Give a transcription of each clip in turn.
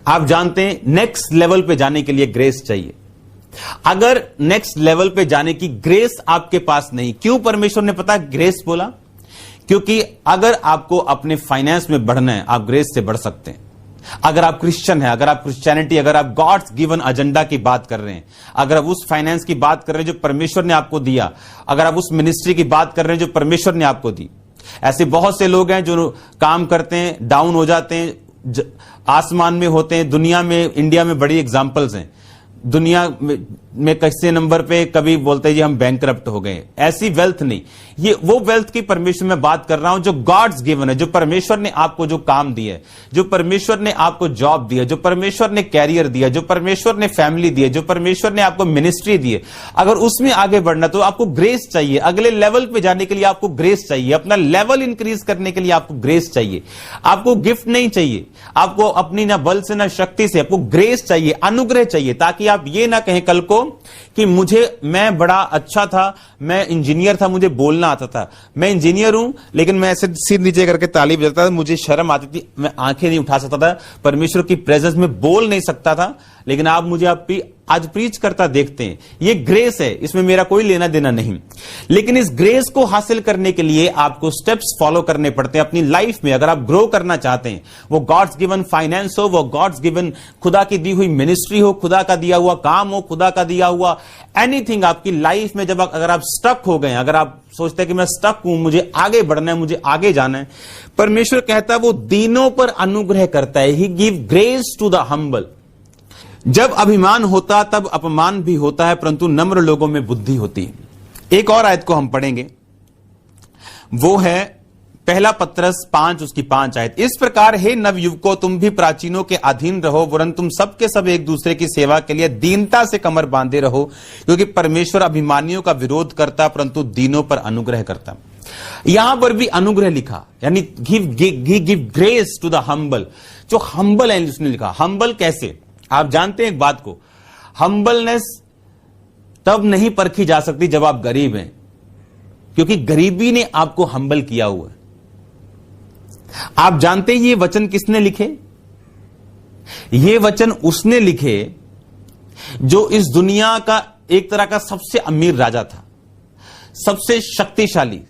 आप जानते हैं नेक्स्ट लेवल पे जाने के लिए ग्रेस चाहिए। अगर नेक्स्ट लेवल पे जाने की ग्रेस आपके पास नहीं, क्यों परमेश्वर ने पता ग्रेस बोला? क्योंकि अगर आपको अपने फाइनेंस में बढ़ना है, आप ग्रेस से बढ़ सकते हैं। अगर आप क्रिश्चियन हैं, अगर आप क्रिश्चियनिटी, अगर आप गॉड्स गिवन एजेंडा की बात कर रहे हैं, अगर आप उस फाइनेंस की बात कर रहे हैं जो परमेश्वर ने आपको दिया, अगर आप उस मिनिस्ट्री की बात कर रहे हैं जो परमेश्वर ने आपको दी। ऐसे बहुत से लोग हैं जो काम करते हैं, डाउन हो जाते हैं, आसमान में होते हैं। दुनिया में, इंडिया में बड़ी एग्जांपल्स हैं। दुनिया में कैसे नंबर पे कभी बोलते हैं जी हम बैंकरप्ट हो गए। ऐसी वेल्थ नहीं, ये वो वेल्थ की परमेश्वर में बात कर रहा हूं जो गॉड्स गिवन है, जो परमेश्वर ने आपको जो काम दिया है, जो परमेश्वर ने आपको जॉब दिया, जो परमेश्वर ने कैरियर दिया, जो परमेश्वर ने फैमिली दी है, जो परमेश्वर ने आपको मिनिस्ट्री दी है। अगर उसमें आगे बढ़ना तो आपको ग्रेस चाहिए। अगले लेवल पे जाने के लिए आपको ग्रेस चाहिए। अपना लेवल इंक्रीज करने के लिए आपको ग्रेस चाहिए। आपको गिफ्ट नहीं चाहिए, आपको अपनी ना बल से ना शक्ति से, आपको ग्रेस चाहिए, अनुग्रह चाहिए, ताकि आप ये ना कहें कल को कि मैं बड़ा अच्छा था, मैं इंजीनियर था, मुझे बोलना आता था। मैं इंजीनियर हूं लेकिन मैं ऐसे सिर नीचे करके ताली बजाता था, मुझे शर्म आती थी, मैं आंखें नहीं उठा सकता था, परमेश्वर की प्रेजेंस में बोल नहीं सकता था, लेकिन आप मुझे आज प्रीच करता देखते हैं। ये ग्रेस है, इसमें मेरा कोई लेना देना नहीं। लेकिन इस ग्रेस को हासिल करने के लिए आपको स्टेप्स फॉलो करने पड़ते हैं अपनी लाइफ में। अगर आप ग्रो करना चाहते हैं, वो गॉड्स गिवन फाइनेंस हो, वो गॉड्स गिवन खुदा की दी हुई मिनिस्ट्री हो, खुदा का दिया हुआ काम हो, खुदा का दिया हुआ एनीथिंग आपकी लाइफ में, अगर आप स्टक हो गए, अगर आप सोचते हैं कि मैं स्टक हूं, मुझे आगे बढ़ना है, मुझे आगे जाना है, परमेश्वर कहता है वो दीनों पर अनुग्रह करता है। He give grace to the humble. जब अभिमान होता तब अपमान भी होता है, परंतु नम्र लोगों में बुद्धि होती है। एक और आयत को हम पढ़ेंगे, वो है पहला पत्रस 5 उसकी 5 आयत। इस प्रकार हे नवयुवकों, तुम भी प्राचीनों के अधीन रहो, वरन तुम सबके सब एक दूसरे की सेवा के लिए दीनता से कमर बांधे रहो, क्योंकि परमेश्वर अभिमानियों का विरोध करता परंतु दीनों पर अनुग्रह करता। यहां पर भी अनुग्रह लिखा, यानी give grace to the humble. जो हम्बल है उसने लिखा। हम्बल कैसे? आप जानते हैं एक बात को, हम्बलनेस तब नहीं परखी जा सकती जब आप गरीब हैं, क्योंकि गरीबी ने आपको हम्बल किया हुआ है। आप जानते हैं ये वचन किसने लिखे? ये वचन उसने लिखे जो इस दुनिया का एक तरह का सबसे अमीर राजा था, सबसे शक्तिशाली,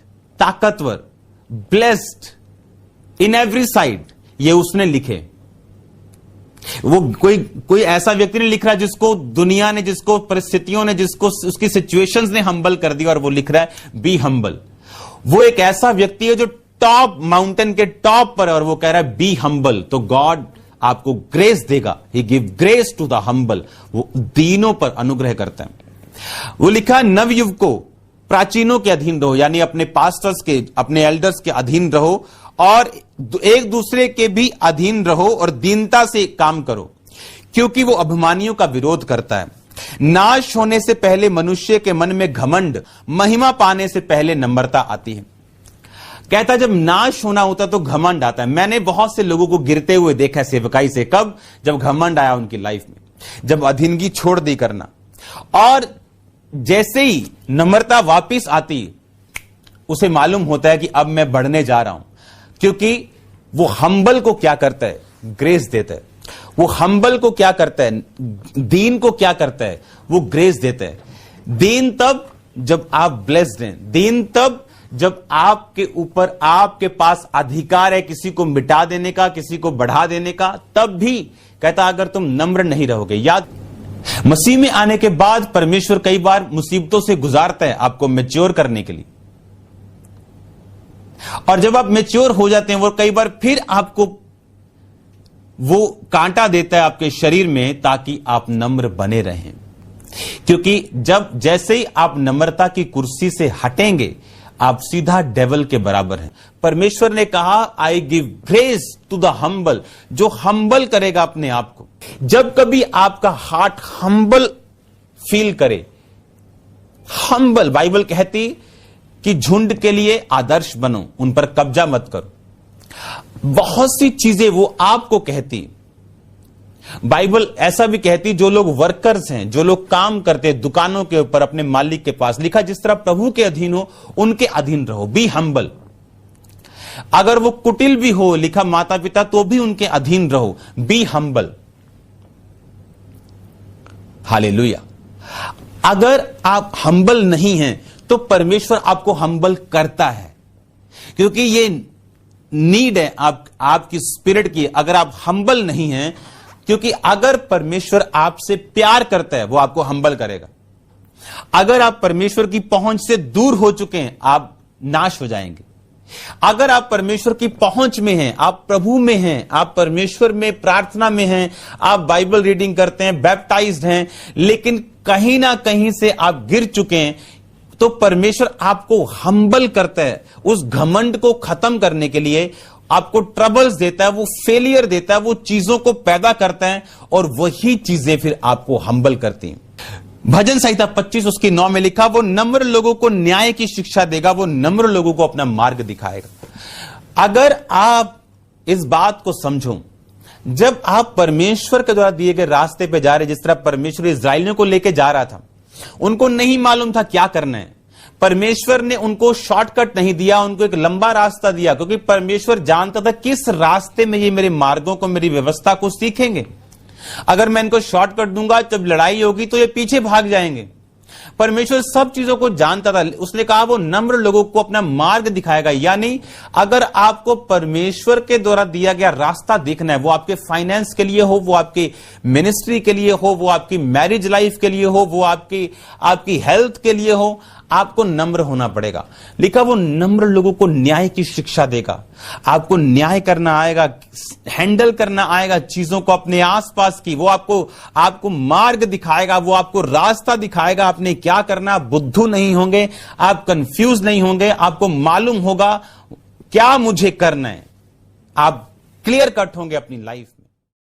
ताकतवर, ब्लेस्ड इन एवरी साइड। ये उसने लिखे। वो कोई ऐसा व्यक्ति नहीं लिख रहा जिसको दुनिया ने, जिसको परिस्थितियों ने, जिसको उसकी सिचुएशंस ने हम्बल कर दिया और वो लिख रहा है बी हम्बल। वो एक ऐसा व्यक्ति है जो टॉप माउंटेन के टॉप पर है और वो कह रहा है बी हम्बल। तो गॉड आपको ग्रेस देगा। He give grace to the humble. वो दीनों पर अनुग्रह करता है। वो लिखा है नवयुवकों, प्राचीनों के अधीन रहो, यानी अपने पास्टर्स के, अपने एल्डर्स के अधीन रहो और एक दूसरे के भी अधीन रहो और दीनता से काम करो, क्योंकि वो अभिमानियों का विरोध करता है। नाश होने से पहले मनुष्य के मन में घमंड, महिमा पाने से पहले नम्रता आती है। कहता जब नाश होना होता तो घमंड आता है। मैंने बहुत से लोगों को गिरते हुए देखा है सेवकाई से। कब? जब घमंड आया उनकी लाइफ में, जब अधीनगी छोड़ दी करना, और जैसे ही नम्रता वापिस आती उसे मालूम होता है कि अब मैं बढ़ने जा रहा हूं, क्योंकि वो हम्बल को क्या करता है? ग्रेस देता है। वो हम्बल को क्या करता है? दीन को क्या करता है? वो ग्रेस देता है। दीन तब जब आप ब्लेस्ड हैं, दीन तब जब आपके ऊपर, आपके पास अधिकार है किसी को मिटा देने का, किसी को बढ़ा देने का, तब भी कहता अगर तुम नम्र नहीं रहोगे। याद, मसीह में आने के बाद परमेश्वर कई बार मुसीबतों से गुजारता है आपको मैच्योर करने के लिए, और जब आप मैच्योर हो जाते हैं वो कई बार फिर आपको वो कांटा देता है आपके शरीर में, ताकि आप नम्र बने रहें। क्योंकि जैसे ही आप नम्रता की कुर्सी से हटेंगे, आप सीधा डेविल के बराबर हैं। परमेश्वर ने कहा I give grace to the humble. जो हम्बल करेगा अपने आप को, जब कभी आपका हार्ट हम्बल फील करे, हम्बल, बाइबल कहती कि झुंड के लिए आदर्श बनो, उन पर कब्जा मत करो। बहुत सी चीजें वो आपको कहती। बाइबल ऐसा भी कहती जो लोग वर्कर्स हैं, जो लोग काम करते हैं दुकानों के ऊपर अपने मालिक के पास, लिखा जिस तरह प्रभु के अधीन हो उनके अधीन रहो, बी हम्बल। अगर वो कुटिल भी हो, लिखा माता पिता, तो भी उनके अधीन रहो, बी हम्बल। हालेलुया। अगर आप हम्बल नहीं हैं तो परमेश्वर आपको हम्बल करता है, क्योंकि ये नीड है आपकी स्पिरिट की। अगर आप हम्बल नहीं हैं, क्योंकि अगर परमेश्वर आपसे प्यार करता है वो आपको हम्बल करेगा। अगर आप परमेश्वर की पहुंच से दूर हो चुके हैं आप नाश हो जाएंगे। अगर आप परमेश्वर की पहुंच में हैं, आप प्रभु में हैं, आप परमेश्वर में प्रार्थना में हैं, आप बाइबल रीडिंग करते हैं, बैप्टाइज्ड हैं, लेकिन कहीं ना कहीं से आप गिर चुके हैं, तो परमेश्वर आपको हम्बल करता है। उस घमंड को खत्म करने के लिए आपको ट्रबल्स देता है, वो फेलियर देता है, वो चीजों को पैदा करता है, और वही चीजें फिर आपको हम्बल करती हैं। भजन संहिता 25 उसकी 9 में लिखा, वो नम्र लोगों को न्याय की शिक्षा देगा, वो नम्र लोगों को अपना मार्ग दिखाएगा। अगर आप इस बात को समझो, जब आप परमेश्वर के द्वारा दिए गए रास्ते पे जा रहे, जिस तरह परमेश्वर इस्राएलियों को लेके जा रहा था, उनको नहीं मालूम था क्या करना है। परमेश्वर ने उनको शॉर्टकट नहीं दिया, उनको एक लंबा रास्ता दिया, क्योंकि परमेश्वर जानता था किस रास्ते में ये मेरे मार्गों को, मेरी व्यवस्था को सीखेंगे। अगर मैं इनको शॉर्टकट दूंगा, जब लड़ाई होगी तो ये पीछे भाग जाएंगे। परमेश्वर सब चीजों को जानता था। उसने कहा वो नम्र लोगों को अपना मार्ग दिखाएगा। यानी अगर आपको परमेश्वर के द्वारा दिया गया रास्ता देखना है, वो आपके फाइनेंस के लिए हो, वो आपकी मिनिस्ट्री के लिए हो, वो आपकी मैरिज लाइफ के लिए हो, वो आपकी हेल्थ के लिए हो, आपको नम्र होना पड़ेगा। लिखा वो नम्र लोगों को न्याय की शिक्षा देगा। आपको न्याय करना आएगा, हैंडल करना आएगा चीजों को अपने आसपास की। वो आपको मार्ग दिखाएगा, वो आपको रास्ता दिखाएगा, आपने क्या करना। आप बुद्धू नहीं होंगे, आप कंफ्यूज नहीं होंगे, आपको मालूम होगा क्या मुझे करना है। आप क्लियर कट होंगे अपनी लाइफ में।